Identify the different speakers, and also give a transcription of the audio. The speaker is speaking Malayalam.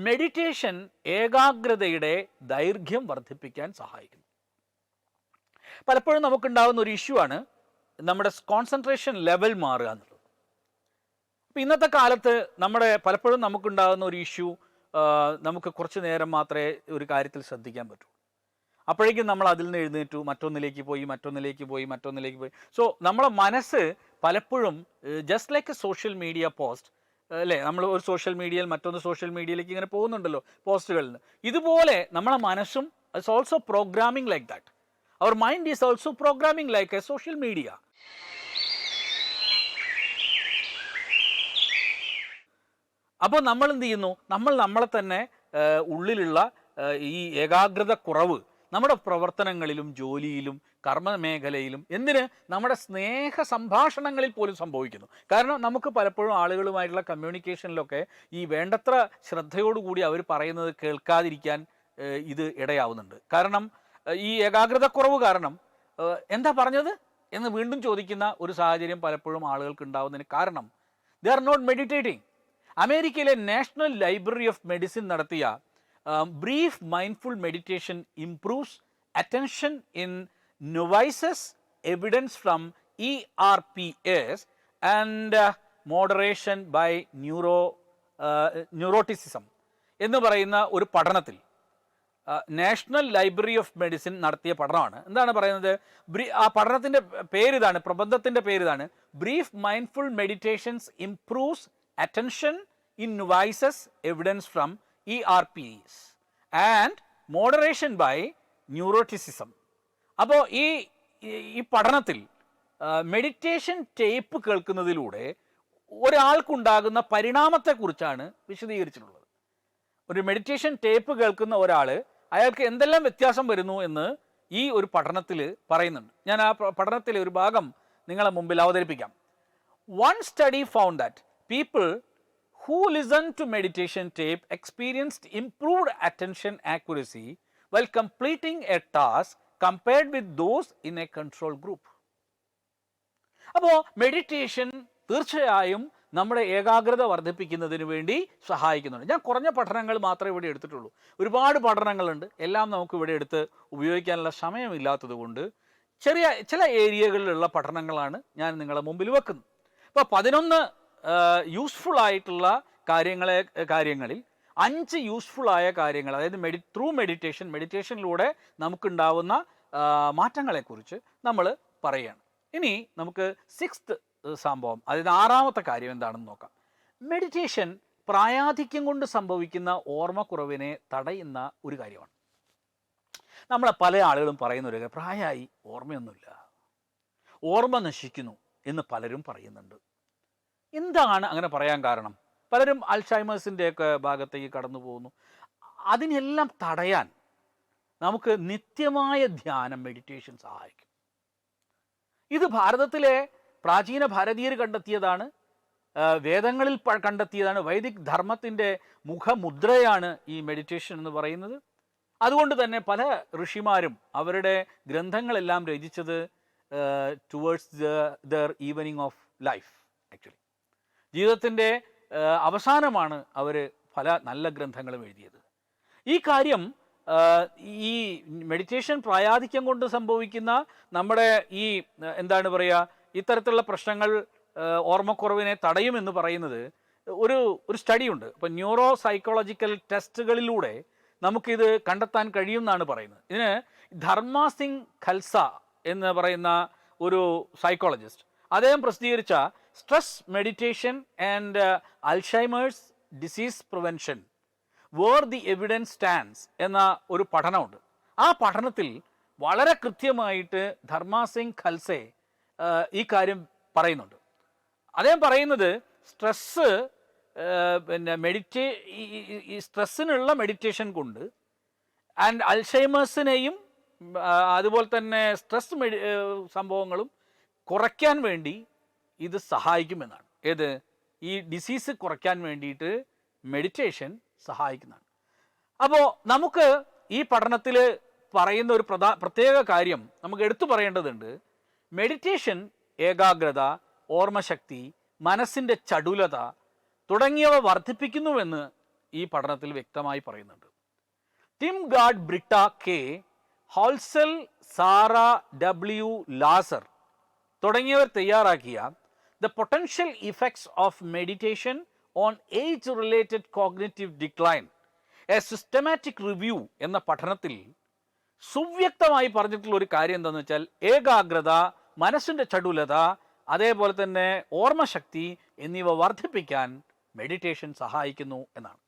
Speaker 1: മെഡിറ്റേഷൻ ഏകാഗ്രതയുടെ ദൈർഘ്യം വർദ്ധിപ്പിക്കാൻ സഹായിക്കുന്നു. പലപ്പോഴും നമുക്കുണ്ടാകുന്ന ഒരു ഇഷ്യൂ ആണ് നമ്മുടെ കോൺസെൻട്രേഷൻ ലെവൽ മാറുക എന്നുള്ളത്. അപ്പം ഇന്നത്തെ കാലത്ത് പലപ്പോഴും നമുക്കുണ്ടാകുന്ന ഒരു ഇഷ്യൂ, നമുക്ക് കുറച്ച് നേരം മാത്രമേ ഒരു കാര്യത്തിൽ ശ്രദ്ധിക്കാൻ പറ്റൂ. അപ്പോഴേക്കും നമ്മൾ അതിൽ നിന്ന് എഴുന്നേറ്റു മറ്റൊന്നിലേക്ക് പോയി. സോ നമ്മളെ മനസ്സ് പലപ്പോഴും just like a social media post, അല്ലേ, നമ്മൾ ഒരു സോഷ്യൽ മീഡിയയിൽ മറ്റൊന്ന് സോഷ്യൽ മീഡിയയിലേക്ക് ഇങ്ങനെ പോകുന്നുണ്ടല്ലോ പോസ്റ്റുകളിൽ നിന്ന്. ഇതുപോലെ നമ്മളെ മനസ്സും it's also programming like that. Our mind is also programming like a social media. അപ്പോൾ നമ്മൾ എന്ത് ചെയ്യുന്നു? നമ്മളെ തന്നെ ഉള്ളിലുള്ള ഈ ഏകാഗ്രത കുറവ് നമ്മുടെ പ്രവർത്തനങ്ങളിലും ജോലിയിലും കർമ്മമേഖലയിലും നമ്മുടെ സ്നേഹ സംഭാഷണങ്ങളിൽ പോലും സംഭവിക്കുന്നു. കാരണം നമുക്ക് പലപ്പോഴും ആളുകളുമായിട്ടുള്ള കമ്മ്യൂണിക്കേഷനിലൊക്കെ ഈ വേണ്ടത്ര ശ്രദ്ധയോടുകൂടി അവർ പറയുന്നത് കേൾക്കാതിരിക്കാൻ ഇത് ഇടയാവുന്നുണ്ട്. കാരണം ഈ ഏകാഗ്രത കുറവ് കാരണം എന്താ പറഞ്ഞത് എന്ന് വീണ്ടും ചോദിക്കുന്ന ഒരു സാഹചര്യം പലപ്പോഴും ആളുകൾക്ക് ഉണ്ടാവുന്നതിന് കാരണം ദേ ആർ നോട്ട് മെഡിറ്റേറ്റിംഗ്. അമേരിക്കയിലെ നാഷണൽ ലൈബ്രറി ഓഫ് മെഡിസിൻ നടത്തിയ brief mindful meditation improves attention in novices evidence from ERPS and moderation by neuroticism എന്ന് പറയുന്ന ഒരു പഠനത്തിൽ നാഷണൽ ലൈബ്രറി ഓഫ് മെഡിസിൻ നടത്തിയ പഠനമാണ്. എന്താണ് പറയുന്നത്? ആ പഠനത്തിൻ്റെ പേരിതാണ്, പ്രബന്ധത്തിൻ്റെ പേരിതാണ് brief mindful meditations improves attention in novices evidence from ERPs and moderation by neuroticism. അപ്പോൾ ഈ പഠനത്തിൽ മെഡിറ്റേഷൻ ടേപ്പ് കേൾക്കുന്നതിലൂടെ ഒരാൾക്കുണ്ടാകുന്ന പരിണാമത്തെക്കുറിച്ചാണ് വിശദീകരിച്ചിട്ടുള്ളത്. ഒരു മെഡിറ്റേഷൻ ടേപ്പ് കേൾക്കുന്ന ഒരാൾ അയാൾക്ക് എന്തെല്ലാം വ്യത്യാസം വരുന്നു എന്ന് ഈ ഒരു പഠനത്തിൽ പറയുന്നുണ്ട്. ഞാൻ ആ പഠനത്തിലെ ഒരു ഭാഗം നിങ്ങളെ മുമ്പിൽ അവതരിപ്പിക്കാം. One study found that people who listened to meditation tape experienced improved attention accuracy while completing a task compared with those in a control group. അപ്പോൾ മെഡിറ്റേഷൻ തീർച്ചയായും നമ്മുടെ ഏകാഗ്രത വർദ്ധിപ്പിക്കുന്നതിന് വേണ്ടി സഹായിക്കുന്നുണ്ട്. ഞാൻ കുറഞ്ഞ പഠനങ്ങൾ മാത്രമേ ഇവിടെ എടുത്തിട്ടുള്ളൂ. ഒരുപാട് പഠനങ്ങളുണ്ട്. എല്ലാം നമുക്ക് ഇവിടെ എടുത്ത് ഉപയോഗിക്കാനുള്ള സമയമില്ലാത്തത് കൊണ്ട് ചില ഏരിയകളിലുള്ള പഠനങ്ങളാണ് ഞാൻ നിങ്ങളുടെ മുമ്പിൽ വെക്കുന്നത്. അപ്പോൾ 11 യൂസ്ഫുൾ ആയിട്ടുള്ള കാര്യങ്ങളിൽ 5 യൂസ്ഫുള്ളായ കാര്യങ്ങൾ, അതായത് ത്രൂ മെഡിറ്റേഷനിലൂടെ നമുക്കുണ്ടാവുന്ന മാറ്റങ്ങളെക്കുറിച്ച് നമ്മൾ പറയുകയാണ്. ഇനി നമുക്ക് 6th സംഭവം, അതായത് 6ാമത്തെ കാര്യം എന്താണെന്ന് നോക്കാം. മെഡിറ്റേഷൻ പ്രായാധിക്യം കൊണ്ട് സംഭവിക്കുന്ന ഓർമ്മക്കുറവിനെ തടയുന്ന ഒരു കാര്യമാണ്. നമ്മളെ പല ആളുകളും പറയുന്ന ഒരു കാര്യം, പ്രായമായി ഓർമ്മയൊന്നുമില്ല, ഓർമ്മ നശിക്കുന്നു എന്ന് പലരും പറയുന്നുണ്ട്. എന്താണ് അങ്ങനെ പറയാൻ കാരണം? പലരും അൽഷൈമേഴ്സിൻ്റെയൊക്കെ ഭാഗത്തേക്ക് കടന്നു പോകുന്നു. അതിനെല്ലാം തടയാൻ നമുക്ക് നിത്യമായ ധ്യാനം, മെഡിറ്റേഷൻ സഹായിക്കും. ഇത് ഭാരതത്തിലെ പ്രാചീന ഭാരതീയർ കണ്ടെത്തിയതാണ്, വേദങ്ങളിൽ കണ്ടെത്തിയതാണ്. വൈദിക് ധർമ്മത്തിൻ്റെ മുഖമുദ്രയാണ് ഈ മെഡിറ്റേഷൻ എന്ന് പറയുന്നത്. അതുകൊണ്ട് തന്നെ പല ഋഷിമാരും അവരുടെ ഗ്രന്ഥങ്ങളെല്ലാം രചിച്ചത് towards there evening of life. Actually ജീവിതത്തിൻ്റെ അവസാനമാണ് അവർ പല നല്ല ഗ്രന്ഥങ്ങളും എഴുതിയത്. ഈ കാര്യം ഈ മെഡിറ്റേഷൻ പ്രായാധിക്യം കൊണ്ട് സംഭവിക്കുന്ന നമ്മുടെ ഈ എന്താണ് പറയുക, ഇത്തരത്തിലുള്ള പ്രശ്നങ്ങൾ, ഓർമ്മക്കുറവിനെ തടയുമെന്ന് പറയുന്നത് ഒരു സ്റ്റഡിയുണ്ട്. ഇപ്പം ന്യൂറോ സൈക്കോളജിക്കൽ ടെസ്റ്റുകളിലൂടെ നമുക്കിത് കണ്ടെത്താൻ കഴിയുമെന്നാണ് പറയുന്നത്. ഇതിന് ധർമ്മ സിംഗ് ഖൽസ എന്ന് പറയുന്ന ഒരു സൈക്കോളജിസ്റ്റ്, അദ്ദേഹം പ്രസിദ്ധീകരിച്ച stress meditation and Alzheimer's disease prevention where the evidence stands എന്ന ഒരു പഠനമുണ്ട്. ആ പഠനത്തിൽ വളരെ കൃത്യമായിട്ട് ധർമ്മ സിംഗ് ഖൽസെ ഈ കാര്യം പറയുന്നുണ്ട്. അദ്ദേഹം പറയുന്നത് സ്ട്രെസ്സ് ഈ സ്ട്രെസ്സിനുള്ള മെഡിറ്റേഷൻ കൊണ്ട് ആൻഡ് അൽഷൈമേഴ്സിനെയും അതുപോലെ തന്നെ സ്ട്രെസ് സംഭവങ്ങളും കുറയ്ക്കാൻ വേണ്ടി ഇത് സഹായിക്കുമെന്നാണ്. ഏത്? ഈ ഡിസീസ് കുറയ്ക്കാൻ വേണ്ടിയിട്ട് മെഡിറ്റേഷൻ സഹായിക്കുന്നതാണ്. അപ്പോൾ നമുക്ക് ഈ പഠനത്തിൽ പറയുന്ന ഒരു പ്രത്യേക കാര്യം നമുക്ക് എടുത്തു പറയേണ്ടതുണ്ട്. മെഡിറ്റേഷൻ ഏകാഗ്രത, ഓർമ്മശക്തി, മനസ്സിൻ്റെ ചടുലത തുടങ്ങിയവ വർദ്ധിപ്പിക്കുന്നുവെന്ന് ഈ പഠനത്തിൽ വ്യക്തമായി പറയുന്നുണ്ട്. Tim Gard Britta K, Holzel, Sara W Lazar തുടങ്ങിയവർ തയ്യാറാക്കിയ the potential effects of meditation on age related cognitive decline a systematic review എന്ന പഠനത്തിൽ സുവ്യക്തമായി പറഞ്ഞിട്ടുള്ള ഒരു കാര്യം എന്താണെന്ന് വെച്ചാൽ ഏകാഗ്രത, മനസ്സിൻ്റെ ചടുലത, അതേപോലെ തന്നെ ഓർമ്മശക്തി എന്നിവ വർദ്ധിപ്പിക്കാൻ മെഡിറ്റേഷൻ സഹായിക്കുന്നു എന്നാണ്.